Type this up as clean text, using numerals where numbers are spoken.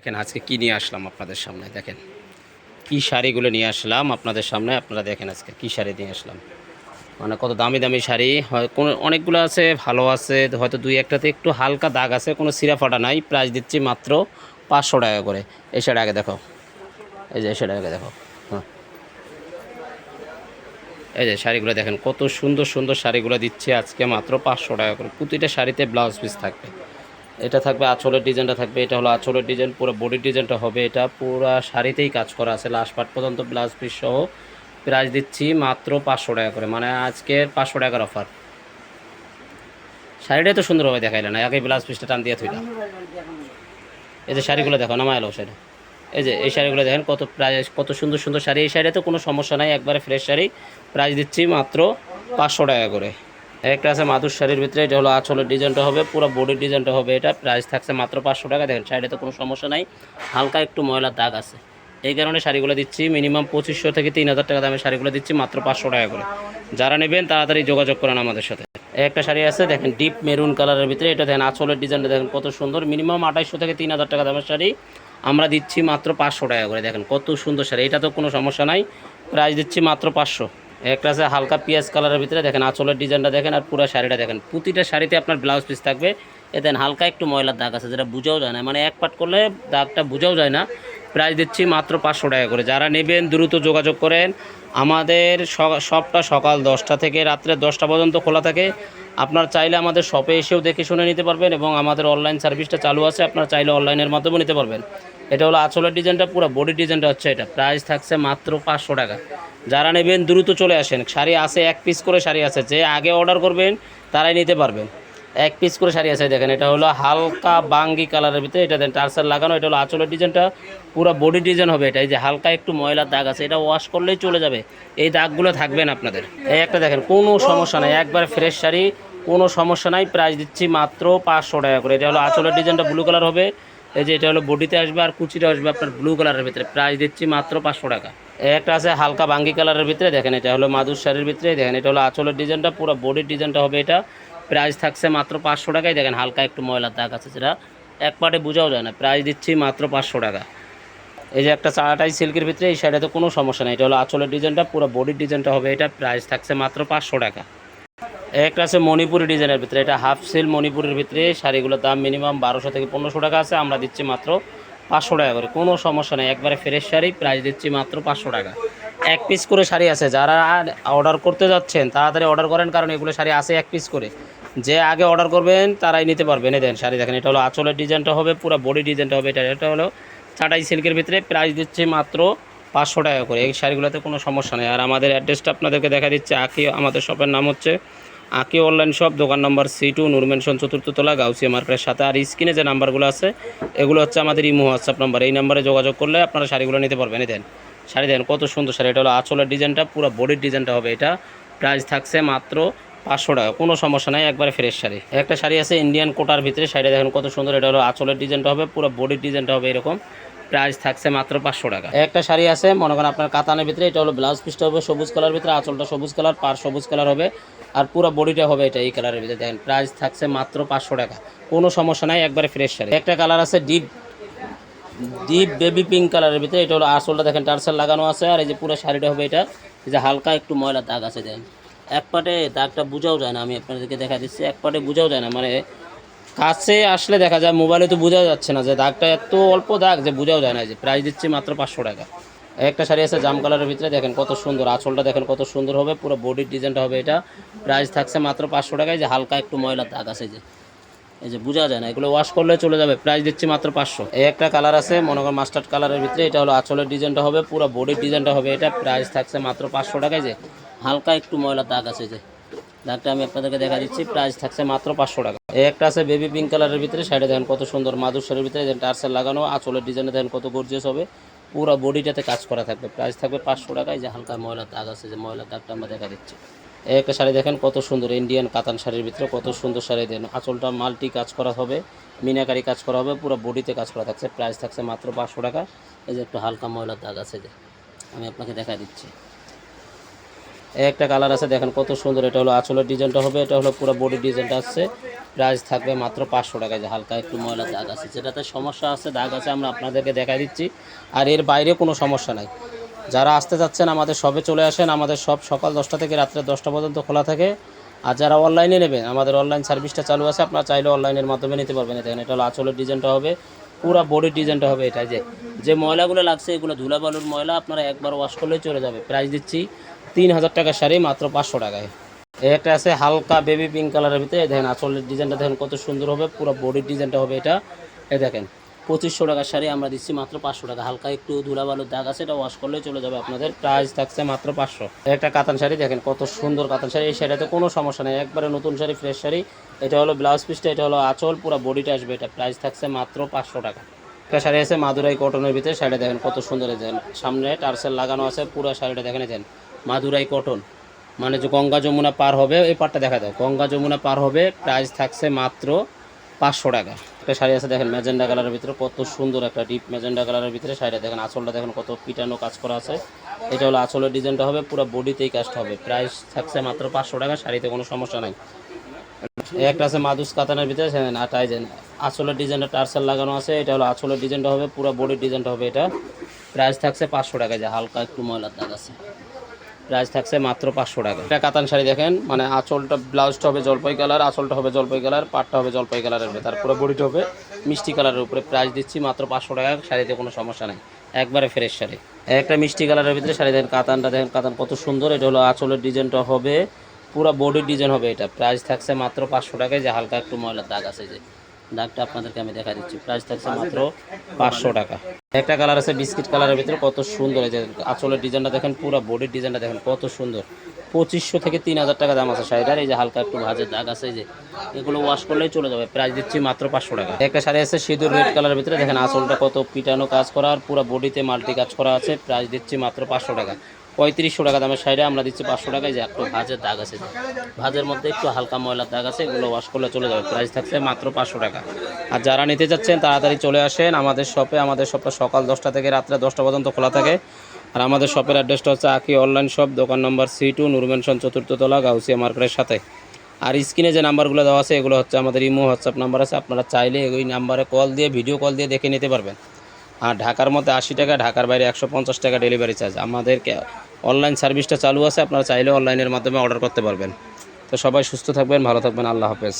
দেখেন আজকে কি নিয়ে আসলাম আপনাদের সামনে। দেখেন কি শাড়িগুলো নিয়ে আসলাম আপনাদের সামনে। আপনারা দেখেন আজকে কি শাড়ি নিয়ে আসলাম। মানে কত দামি দামি শাড়ি হয়, কোনো অনেকগুলো আছে ভালো আছে, হয়তো দুই একটাতে একটু হালকা দাগ আছে, কোনো সিরা ফাটা নাই। প্রাইস দিচ্ছি মাত্র 500 টাকা করে। এই শাড়ি আগে দেখো, এই যে এই শাড়ি আগে দেখো। হ্যাঁ, এই যে শাড়িগুলো দেখেন কত সুন্দর সুন্দর শাড়িগুলো দিচ্ছে আজকে মাত্র 500 টাকা করে। প্রতিটা শাড়িতে ব্লাউজ পিস থাকবে। এটা থাকবে আঁচলের ডিজাইনটা থাকবে, এটা হলো আঁচলের ডিজাইন, পুরো বডির ডিজাইনটা হবে এটা। পুরো শাড়িতেই কাজ করা আছে লাস্ট পার্ট পর্যন্ত ব্লাউজ পিস সহ। প্রাইস দিচ্ছি মাত্র 500 টাকা করে, মানে আজকের 500 টাকার অফার। শাড়িটাই তো সুন্দরভাবে দেখাইলে না, আগে ব্লাউজ পিসটা টান দিয়ে থইলাম। এই যে শাড়িগুলো দেখো, নামায় এলো শাড়ি। এই যে এই শাড়িগুলো দেখেন কত প্রাইস, কত সুন্দর সুন্দর শাড়ি। এই শাড়িতে কোনো সমস্যা নাই, একবারে ফ্রেশ শাড়ি। প্রাইস দিচ্ছি মাত্র 500 টাকা করে। একটা আছে মাদুর শাড়ির ভিতরে, এটা হলো আঁচলের ডিজাইনটা হবে, পুরো বডির ডিজাইনটা হবে এটা। প্রাইস থাকছে মাত্র 500 টাকা। দেখেন শাড়িতে কোনো সমস্যা নাই, হালকা একটু ময়লার দাগ আছে। এই কারণে শাড়িগুলো দিচ্ছি মিনিমাম 2500 থেকে 3000 টাকা দামের শাড়িগুলো দিচ্ছি মাত্র 500 টাকা করে। যারা নেবেন তাড়াতাড়ি যোগাযোগ করেন আমাদের সাথে। একটা শাড়ি আছে দেখেন ডিপ মেরুন কালারের ভিতরে, এটা দেখেন আঁচলের ডিজাইনটা দেখেন কত সুন্দর। মিনিমাম 2800 থেকে 3000 টাকা দামের শাড়ি আমরা দিচ্ছি মাত্র 500 টাকা করে। দেখেন কত সুন্দর শাড়ি, এটা তো কোনো সমস্যা নাই। প্রাইস দিচ্ছি মাত্র 500। একটা আছে হালকা পিঁয়াজ কালারের ভিতরে, দেখেন আঁচলের ডিজাইনটা দেখেন আর পুরো শাড়িটা দেখেন। প্রতিটা শাড়িতে আপনার ব্লাউজ পিস থাকবে। এ দেন হালকা একটু ময়লার দাগ আছে, যেটা বোঝাও যায় না, মানে এক পাট করলে দাগটা বোঝাও যায় না। প্রাইস দিচ্ছি মাত্র 500 টাকা করে। যারা নেবেন দ্রুত যোগাযোগ করেন। আমাদের শপটা সকাল 10টা থেকে রাত্রে 10টা পর্যন্ত খোলা থাকে। আপনার চাইলে আমাদের শপে এসেও দেখে শুনে নিতে পারবেন, এবং আমাদের অনলাইন সার্ভিসটা চালু আছে, আপনারা চাইলে অনলাইনের মাধ্যমেও নিতে পারবেন। এটা হলো আঁচলের ডিজাইনটা, পুরো বডি ডিজাইনটা হচ্ছে এটা। প্রাইস থাকছে মাত্র 500 টাকা। যারা নেবেন দ্রুত চলে আসেন। শাড়ি আছে, এক পিস করে শাড়ি আছে, যে আগে অর্ডার করবেন তারাই নিতে পারবেন। এক পিস করে শাড়ি আছে দেখেন, এটা হলো হালকা বাঙ্গি কালারের ভিতরে, এটা দেন টার্সার লাগানো। এটা হলো আঁচলের ডিজাইনটা, পুরো বডি ডিজাইন হবে এটা। এই যে হালকা একটু ময়লার দাগ আছে, এটা ওয়াশ করলেই চলে যাবে, এই দাগগুলো থাকবে না আপনাদের। এই একটা দেখেন কোনো সমস্যা নাই, একবারে ফ্রেশ শাড়ি, কোনো সমস্যা নাই। প্রাইস দিচ্ছি মাত্র 500 টাকা করে। এটা হলো আঁচলের ডিজাইনটা ব্লু কালার হবে। এই যে এটা হলো বডিতে আসবে আর কুচিটা আসবে আপনার ব্লু কালারের ভিতরে। প্রাইস দিচ্ছি মাত্র 500 টাকা। একটা আছে হালকা বাঙ্গি কালারের ভিতরে, দেখেন এটা হলো মাদুর শাড়ির ভিতরে। দেখেন এটা হলো আঁচলের ডিজাইনটা, পুরো বডির ডিজাইনটা হবে এটা। প্রাইস থাকছে মাত্র 500 টাকায়। দেখেন হালকা একটু ময়লার দাগ আছে, যেটা এক পাটে বোঝাও যায় না। প্রাইস দিচ্ছি মাত্র 500 টাকা। এই যে একটা চাটাই সিল্কের ভিতরে, এই শাড়িতে কোনো সমস্যা নেই। এটা হলো আঁচলের ডিজাইনটা, পুরো বডির ডিজাইনটা হবে এটা। প্রাইস থাকছে মাত্র 500 টাকা। একটা আছে মণিপুরি ডিজাইনের ভিতরে, এটা হাফ সিল মণিপুরের ভিতরে। শাড়িগুলোর দাম মিনিমাম 1200 থেকে 1500 টাকা আছে, আমরা দিচ্ছি মাত্র 500 টাকা করে। কোনো সমস্যা নেই, একবারে ফ্রেশ শাড়ি। প্রাইস দিচ্ছি মাত্র 500 টাকা। এক পিস করে শাড়ি আছে, যারা অর্ডার করতে যাচ্ছেন তাড়াতাড়ি অর্ডার করেন, কারণ এগুলো শাড়ি আছে এক পিস করে। যে আগে অর্ডার করবেন তারাই নিতে পারবেন। এই দেন শাড়ি দেখেন, এটা হলো আঁচলের ডিজাইনটা হবে, পুরো বডি ডিজাইনটা হবে এটা। এটা হলো চাটাই সিল্কের ভিতরে। প্রাইস দিচ্ছি মাত্র 500 টাকা করে। এই শাড়িগুলোতে কোনো সমস্যা নেই। আর আমাদের অ্যাড্রেসটা আপনাদেরকে দেখা দিচ্ছে। আঁকি আমাদের শপের নাম হচ্ছে আঁকি অনলাইন শপ, দোকান নম্বর C2, নূর ম্যানশন, 4th তলা, গাউসিয়া মার্কেটের সাথে। আর স্ক্রিনে যে নাম্বারগুলো আছে এগুলো হচ্ছে আমাদের ইমো হোয়াটসঅ্যাপ নাম্বার। এই নাম্বারে যোগাযোগ করলে আপনারা শাড়িগুলো নিতে পারবেন। এই দেন শাড়ি দেন কত সুন্দর শাড়ি। এটা হলো আঁচলের ডিজাইনটা, পুরো বডির ডিজাইনটা হবে এটা। প্রাইস থাকছে মাত্র 500 টাকা। কোনো সমস্যা নাই, একবারে ফ্রেশ শাড়ি। একটা শাড়ি আছে ইন্ডিয়ান কোটার ভিতরে, শাড়িটা দেখেন কত সুন্দর। এটা হলো আঁচলের ডিজাইনটা হবে, পুরো বডির ডিজাইনটা হবে এরকম। প্রাইস থাকছে মাত্র 500 টাকা। একটা শাড়ি আছে মনে করেন আপনার কাতানের ভিতরে, এটা হলো ব্লাউজ পিসটা হবে সবুজ কালার ভিতরে, আঁচলটা সবুজ কালার, পার সবুজ কালার হবে, আর পুরো বডিটা হবে এটা এই কালারের ভিতরে। দেখেন প্রাইস থাকছে মাত্র 500 টাকা। কোনো সমস্যা নাই, একবারে ফ্রেশ শাড়ি। একটা কালার আছে ডিপ ডিপ বেবি পিঙ্ক কালারের ভিতরে, এটা হলো আঁচলটা দেখেন টার্সাল লাগানো আছে, আর এই যে পুরো শাড়িটা হবে এটা। এই যে হালকা একটু ময়লা দাগ আছে দেখেন, এক পাটে দাগটা বোঝাও যায় না। আমি আপনাদেরকে দেখা দিচ্ছি, এক পাটে বোঝাও যায় না, মানে কাছে আসলে দেখা যায়, মোবাইলে তো বোঝা যাচ্ছে না যে দাগটা এত অল্প দাগ যে বোঝাও যায় না। যে প্রাইস দিচ্ছি মাত্র 500 টাকা। একটা শাড়ি আছে জাম কালারের ভিতরে, দেখেন কত সুন্দর। আঁচলটা দেখেন কত সুন্দর হবে, পুরো বডির ডিজাইনটা হবে এটা। প্রাইস থাকছে মাত্র 500 টাকায়। যে হালকা একটু ময়লা দাগ আছে, যে এই যে বোঝা যায় না, এগুলো ওয়াশ করলে চলে যাবে। প্রাইস দিচ্ছি মাত্র 500। এই একটা কালার আছে মনে করেন মাস্টার্ড কালারের ভিতরে, এটা হলো আঁচলের ডিজাইনটা হবে, পুরো বডির ডিজাইনটা হবে এটা। প্রাইস থাকছে মাত্র 500 টাকায়। যে হালকা একটু ময়লা দাগ আছে, যে দাগটা আমি আপনাদেরকে দেখা দিচ্ছি। প্রাইস থাকছে মাত্র 500 টাকা। এই একটা আছে বেবি পিঙ্ক কালারের ভিতরে, শাড়িটা দেখেন কত সুন্দর, মাদুর শাড়ির ভিতরে টার্সেল লাগানো, আঁচলের ডিজাইনে দেখেন কত গর্জিয়াস হবে, পুরো বডিটাতে কাজ করা থাকবে। প্রাইস থাকবে 500 টাকায়। যে হালকা ময়লা দাগ আছে, যে ময়লা দাগটা আমরা দেখা দিচ্ছি। এই একটা শাড়ি দেখেন কত সুন্দর, ইন্ডিয়ান কাতান শাড়ির ভিতরে কত সুন্দর শাড়ি। দেন আঁচলটা মাল্টি কাজ করা হবে, মিনাকারি কাজ করা হবে, পুরো বডিতে কাজ করা থাকছে। প্রাইস থাকছে মাত্র 500 টাকা। এই যে একটু হালকা ময়লার দাগ আছে, যে আমি আপনাকে দেখা দিচ্ছি। একটা কালার আছে দেখেন কত সুন্দর, এটা হলো আঁচলের ডিজাইনটা হবে, এটা হলো পুরো বডি ডিজাইনটা আছে। প্রাইস থাকবে মাত্র 500 টাকায়। যে হালকা একটু ময়লা দাগ আছে, যেটাতে সমস্যা আছে দাগ আছে আমরা আপনাদেরকে দেখাই দিচ্ছি, আর এর বাইরে কোনো সমস্যা নাই। যারা আসতে যাচ্ছেন আমাদের শপে চলে আসেন, আমাদের শপ সকাল 10টা থেকে রাত্রে 10টা পর্যন্ত খোলা থাকে। আর যারা অনলাইনে নেবেন আমাদের অনলাইন সার্ভিসটা চালু আছে, আপনারা চাইলে অনলাইনের মাধ্যমে নিতে পারবেন। দেখেন এটা হলো আঁচলের ডিজাইনটা হবে, পুরো বডির ডিজাইনটা হবে এটা। যে ময়লাগুলো লাগছে এগুলো ধুলাবালুর ময়লা, আপনারা একবার ওয়াশ করলেই চলে যাবে। প্রাইস দিচ্ছি 3000 টাকার শাড়ি মাত্র 500 টাকায়। এই একটা আছে হালকা বেবি পিঙ্ক কালারের ভিতরে, দেখেন আঁচলের ডিজাইনটা দেখেন কত সুন্দর হবে, পুরো বডির ডিজাইনটা হবে এটা। এই দেখেন 2500 টাকার শাড়ি আমরা দিচ্ছি মাত্র 500 টাকা। হালকা একটু ধুলাবালুর দাগ আছে, এটা ওয়াশ করলেই চলে যাবে আপনাদের। প্রাইস থাকছে মাত্র 500। একটা কাতান শাড়ি দেখেন কত সুন্দর কাতান শাড়ি, এই শাড়িতে কোনো সমস্যা নেই, একবারে নতুন শাড়ি ফ্রেশ শাড়ি। এটা হলো ব্লাউজ পিসটা, এটা হলো আঁচল, পুরো বডিটা আসবে এটা। প্রাইস থাকছে মাত্র 500 টাকা। একটা শাড়ি আছে মাদুরাই কটনের ভিতরে, শাড়িটা দেখেন কত সুন্দর, দেখেন সামনে টার্সেল লাগানো আছে, পুরো শাড়িটা দেখেন দেখেন মাদুরাই কটন, মানে যে গঙ্গা যমুনা পার হবে, এই পাটটা দেখা দাও, গঙ্গা যমুনা পার হবে। প্রাইস থাকছে মাত্র 500 টাকা। একটা শাড়ি আছে দেখেন ম্যাজেন্ডা কালারের ভিতরে, কত সুন্দর একটা ডিপ ম্যাজেন্ডা কালারের ভিতরে শাড়িটা দেখেন। আঁচলটা দেখেন কত পিটানো কাজ করা আছে, এটা হলো আঁচলের ডিজাইনটা হবে, পুরো বডিতেই কাজটা হবে। প্রাইস থাকছে মাত্র 500 টাকা, শাড়িতে কোনো সমস্যা নাই। একটা আছে মাদুস কাতানের ভিতরে, আটাই যেন আঁচলের ডিজাইনটা টার্সেল লাগানো আছে, এটা হলো আঁচলের ডিজাইনটা হবে, পুরো বডির ডিজাইনটা হবে এটা। প্রাইস থাকছে 500 টাকা। যে হালকা একটু ময়লার দাগ আছে, প্রাইস থাকছে মাত্র 500 টাকা। এটা কাতান শাড়ি দেখেন, মানে আঁচলটা ব্লাউজটা হবে জলপাই কালার, আঁচলটা হবে জলপাই কালার, পাটটা হবে জলপাই কালারের, তারপরে বডিটা হবে মিষ্টি কালারের উপরে। প্রাইস দিচ্ছি মাত্র 500 টাকা, শাড়িতে কোনো সমস্যা নেই, একবারে ফ্রেশ শাড়ি। একটা মিষ্টি কালারের ভিতরে শাড়ি দেখেন, কাতানটা দেখেন, কাতান কত সুন্দর, এটা হলো আঁচলের ডিজাইনটা হবে, পুরো বডির ডিজাইন হবে এটা। প্রাইস থাকছে মাত্র 500 টাকায়। যে হালকা একটু ময়লার দাগ আছে, যে দাগটা আপনাদেরকে আমি দেখা দিচ্ছি। প্রাইস থাকছে মাত্র 500 টাকা। একটা কালার আছে বিস্কিট কালারের ভিতরে, কত সুন্দর, এই যে আঁচলের ডিজাইনটা দেখেন, পুরো বডির ডিজাইনটা দেখেন কত সুন্দর। 2500 থেকে 3000 টাকা দাম আছে শাড়িটার। এই যে হালকা একটু ভাঁজের দাগ আছে, যে এগুলো ওয়াশ করলেই চলে যাবে। প্রাইস দিচ্ছি মাত্র 500 টাকা। একটা শাড়ি আছে সিঁদুর রেড কালারের ভিতরে, দেখেন আঁচলটা কত পিটানো কাজ করা, আর পুরো বডিতে মাল্টি কাজ করা আছে। প্রাইস দিচ্ছি মাত্র 500 টাকা। 3500 টাকা দামের শাড়ি আমরা দিচ্ছি 500 টাকায়। যে একটু ভাঁজের দাগ আছে, ভাঁজের মধ্যে একটু হালকা ময়লার দাগ আছে, এগুলো ওয়াশ করলে চলে যাবে। প্রাইস থাকছে মাত্র 500 টাকা। আর যারা নিতে যাচ্ছেন তাড়াতাড়ি চলে আসেন আমাদের শপে। আমাদের শপটা সকাল 10টা থেকে রাত্রে 10টা পর্যন্ত খোলা থাকে। আর আমাদের শপের অ্যাড্রেসটা হচ্ছে আকি অনলাইন শপ, দোকান নম্বর C2, নূর ম্যানশন 4th তলা, গাউসিয়া মার্কেটের সাথে। আর স্ক্রিনে যে নাম্বারগুলো দেওয়া আছে এগুলো হচ্ছে আমাদের ইমো হোয়াটসঅ্যাপ নাম্বার আছে, আপনারা চাইলে ওই নাম্বারে কল দিয়ে ভিডিও কল দিয়ে দেখে নিতে পারবেন। আর ঢাকার মধ্যে 80 টাকা, ঢাকার বাইরে 150 টাকা ডেলিভারি চার্জ। আমাদেরকে অনলাইন সার্ভিসটা চালু আছে, আপনারা চাইলে অনলাইনের মাধ্যমে অর্ডার করতে পারবেন। তো সবাই সুস্থ থাকবেন, ভালো থাকবেন, আল্লাহ হাফেজ।